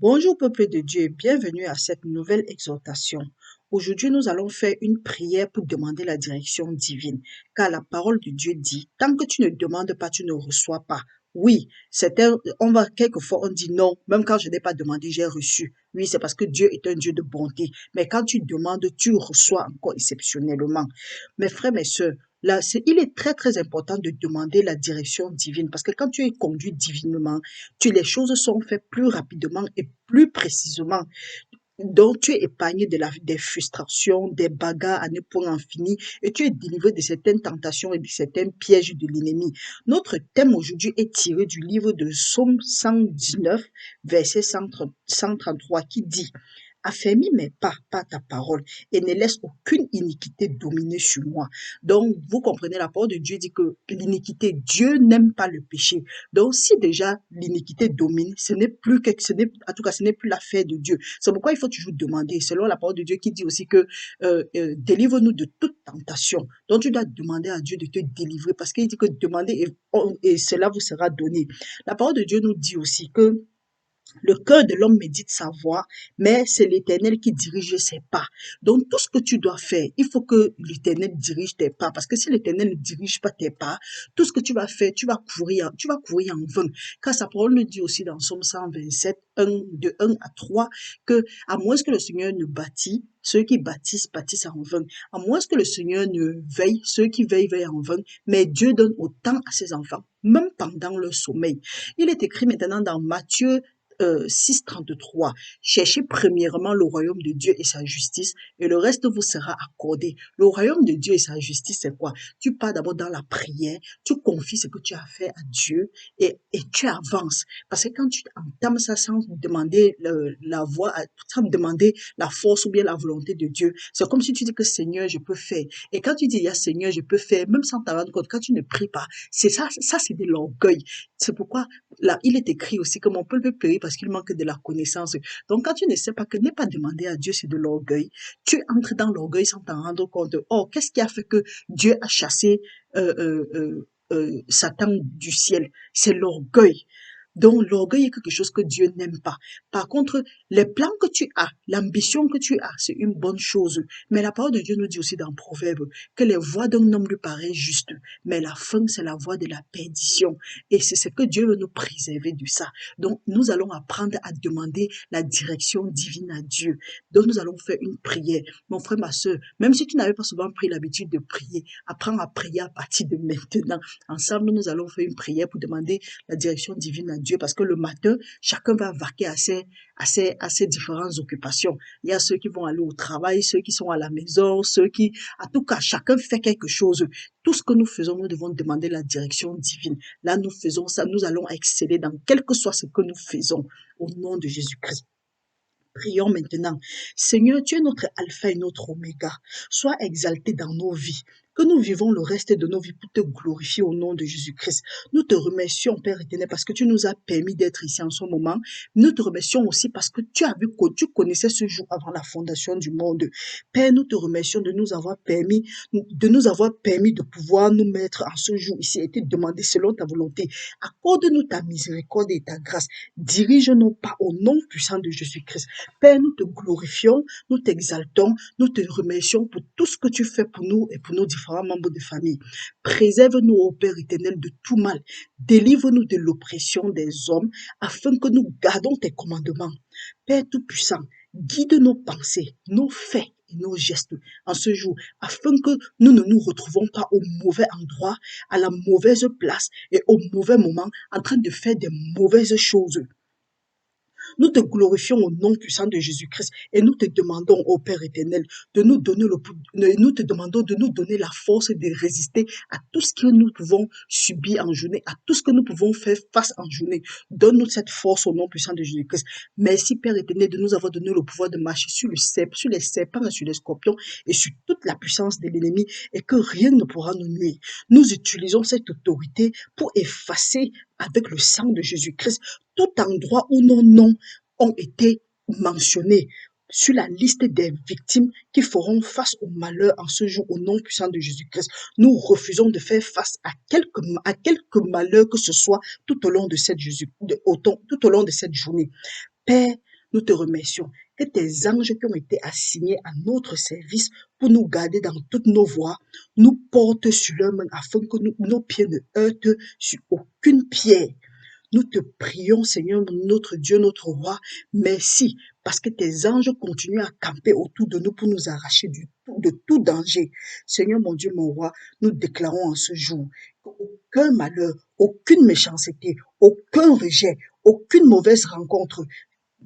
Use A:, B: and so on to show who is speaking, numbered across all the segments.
A: Bonjour peuple de Dieu, bienvenue à cette nouvelle exhortation. Aujourd'hui, nous allons faire une prière pour demander la direction divine, car la parole de Dieu dit, tant que tu ne demandes pas, tu ne reçois pas. Oui, quelquefois on dit non, même quand je n'ai pas demandé, j'ai reçu. Oui, c'est parce que Dieu est un Dieu de bonté. Mais quand tu demandes, tu reçois encore exceptionnellement. Mes frères, mes sœurs, là, il est très très important de demander la direction divine, parce que quand tu es conduit divinement, les choses sont faites plus rapidement et plus précisément. Donc, tu es épargné des frustrations, des bagarres à ne point en finir et tu es délivré de certaines tentations et de certains pièges de l'ennemi. Notre thème aujourd'hui est tiré du livre de Psaume 119, verset 133 qui dit: Affermis mes pas par ta parole et ne laisse aucune iniquité dominer sur moi. Donc, vous comprenez, la parole de Dieu dit que l'iniquité, Dieu n'aime pas le péché. Donc, si déjà l'iniquité domine, en tout cas, ce n'est plus l'affaire de Dieu. C'est pourquoi il faut toujours demander, selon la parole de Dieu qui dit aussi que délivre-nous de toute tentation. Donc, tu dois demander à Dieu de te délivrer parce qu'il dit que demandez et cela vous sera donné. La parole de Dieu nous dit aussi que le cœur de l'homme médite sa voie, mais c'est l'Éternel qui dirige ses pas. Donc, tout ce que tu dois faire, il faut que l'Éternel dirige tes pas. Parce que si l'Éternel ne dirige pas tes pas, tout ce que tu vas faire, tu vas courir en vain. Car sa parole nous dit aussi dans Psaume 127, de 1 à 3, que à moins que le Seigneur ne bâtit, ceux qui bâtissent, bâtissent en vain. À moins que le Seigneur ne veille, ceux qui veillent, veillent en vain. Mais Dieu donne autant à ses enfants, même pendant leur sommeil. Il est écrit maintenant dans Matthieu 6,33. Cherchez premièrement le royaume de Dieu et sa justice et le reste vous sera accordé. Le royaume de Dieu et sa justice, c'est quoi? Tu pars d'abord dans la prière, tu confies ce que tu as fait à Dieu et tu avances. Parce que quand tu entames ça sans demander la voix, sans demander la force ou bien la volonté de Dieu, c'est comme si tu dis que Seigneur, je peux faire. Et quand tu dis, il y a Seigneur, je peux faire, même sans t'en rendre compte, quand tu ne pries pas, c'est ça, c'est de l'orgueil. C'est pourquoi là, il est écrit aussi que mon peuple périt parce qu'il manque de la connaissance. Donc, quand tu ne sais pas que n'est pas demander à Dieu, c'est de l'orgueil, tu entres dans l'orgueil sans t'en rendre compte. Oh, qu'est-ce qui a fait que Dieu a chassé Satan du ciel? C'est l'orgueil. Donc, l'orgueil est quelque chose que Dieu n'aime pas. Par contre, les plans que tu as, l'ambition que tu as, c'est une bonne chose. Mais la parole de Dieu nous dit aussi dans Proverbe que les voies d'un homme lui paraissent justes, mais la fin, c'est la voie de la perdition. Et c'est ce que Dieu veut nous préserver de ça. Donc, nous allons apprendre à demander la direction divine à Dieu. Donc, nous allons faire une prière. Mon frère, ma soeur, même si tu n'avais pas souvent pris l'habitude de prier, apprends à prier à partir de maintenant. Ensemble, nous allons faire une prière pour demander la direction divine à Dieu parce que le matin, chacun va vaquer à ses différentes occupations. Il y a ceux qui vont aller au travail, ceux qui sont à la maison, en tout cas, chacun fait quelque chose. Tout ce que nous faisons, nous devons demander la direction divine. Là, nous faisons ça, nous allons exceller dans quel que soit ce que nous faisons au nom de Jésus-Christ. Prions maintenant. Seigneur, tu es notre alpha et notre oméga. Sois exalté dans nos vies. Que nous vivons le reste de nos vies pour te glorifier au nom de Jésus-Christ. Nous te remercions, Père éternel, parce que tu nous as permis d'être ici en ce moment. Nous te remercions aussi parce que tu connaissais ce jour avant la fondation du monde. Père, nous te remercions de nous avoir permis de pouvoir nous mettre en ce jour ici et te demander selon ta volonté. Accorde-nous ta miséricorde et ta grâce. Dirige-nous pas au nom puissant de Jésus-Christ. Père, nous te glorifions, nous t'exaltons, nous te remercions pour tout ce que tu fais pour nous et pour nos différents membres de famille. Préserve-nous, ô Père éternel, de tout mal. Délivre-nous de l'oppression des hommes afin que nous gardons tes commandements. Père Tout-Puissant, guide nos pensées, nos faits et nos gestes en ce jour, afin que nous ne nous retrouvons pas au mauvais endroit, à la mauvaise place et au mauvais moment, en train de faire des mauvaises choses. Nous te glorifions au nom puissant de Jésus-Christ et nous te demandons, ô Père éternel, nous te demandons de nous donner la force de résister à tout ce que nous pouvons subir en journée, à tout ce que nous pouvons faire face en journée. Donne-nous cette force au nom puissant de Jésus-Christ. Merci, Père éternel, de nous avoir donné le pouvoir de marcher sur les serpents et sur les scorpions et sur toute la puissance de l'ennemi et que rien ne pourra nous nuire. Nous utilisons cette autorité pour effacer avec le sang de Jésus-Christ tout endroit où nos noms ont été mentionnés sur la liste des victimes qui feront face au malheur en ce jour au nom puissant de Jésus-Christ. Nous refusons de faire face à quelque malheur que ce soit tout au long de cette journée. Père, Nous te remercions que tes anges qui ont été assignés à notre service pour nous garder dans toutes nos voies, nous portent sur leurs mains afin que nos pieds ne heurtent sur aucune pierre. Nous te prions, Seigneur, notre Dieu, notre roi, merci, parce que tes anges continuent à camper autour de nous pour nous arracher de tout danger. Seigneur, mon Dieu, mon roi, nous déclarons en ce jour qu'aucun malheur, aucune méchanceté, aucun rejet, aucune mauvaise rencontre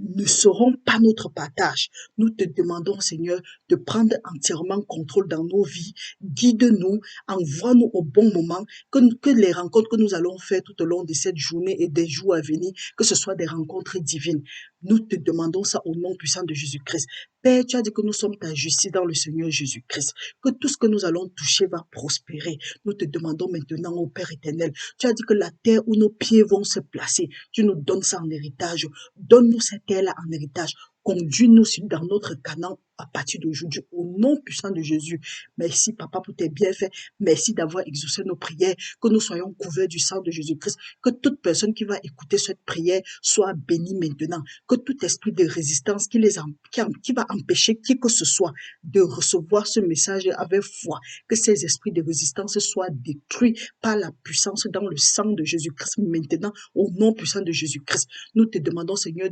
A: ne seront pas notre partage. Nous te demandons, Seigneur, de prendre entièrement contrôle dans nos vies. Guide-nous, envoie-nous au bon moment, que les rencontres que nous allons faire tout au long de cette journée et des jours à venir, que ce soit des rencontres divines. Nous te demandons ça au nom puissant de Jésus-Christ. Père, tu as dit que nous sommes ta justice dans le Seigneur Jésus-Christ, que tout ce que nous allons toucher va prospérer. Nous te demandons maintenant, ô Père éternel, tu as dit que la terre où nos pieds vont se placer, tu nous donnes ça en héritage. Donne-nous cette terre-là en héritage. Conduis-nous dans notre Canaan à partir d'aujourd'hui, au nom puissant de Jésus. Merci, Papa, pour tes bienfaits. Merci d'avoir exaucé nos prières, que nous soyons couverts du sang de Jésus-Christ, que toute personne qui va écouter cette prière soit bénie maintenant, que tout esprit de résistance qui va empêcher qui que ce soit de recevoir ce message avec foi, que ces esprits de résistance soient détruits par la puissance dans le sang de Jésus-Christ maintenant, au nom puissant de Jésus-Christ. Nous te demandons, Seigneur,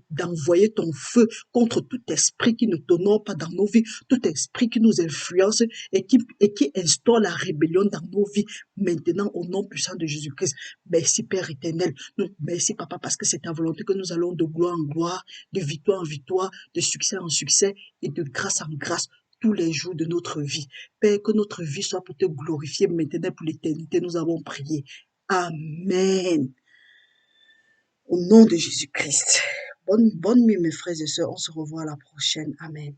A: d'envoyer ton feu contre tout esprit qui ne t'honore pas dans nos vies, tout esprit qui nous influence et qui instaure la rébellion dans nos vies, maintenant au nom puissant de Jésus-Christ. Merci Père éternel, merci Papa, parce que c'est ta volonté que nous allons de gloire en gloire, de victoire en victoire, de succès en succès et de grâce en grâce tous les jours de notre vie. Père, que notre vie soit pour te glorifier maintenant pour l'éternité, nous avons prié. Amen. Au nom de Jésus-Christ. Bonne nuit mes frères et sœurs, on se revoit à la prochaine. Amen.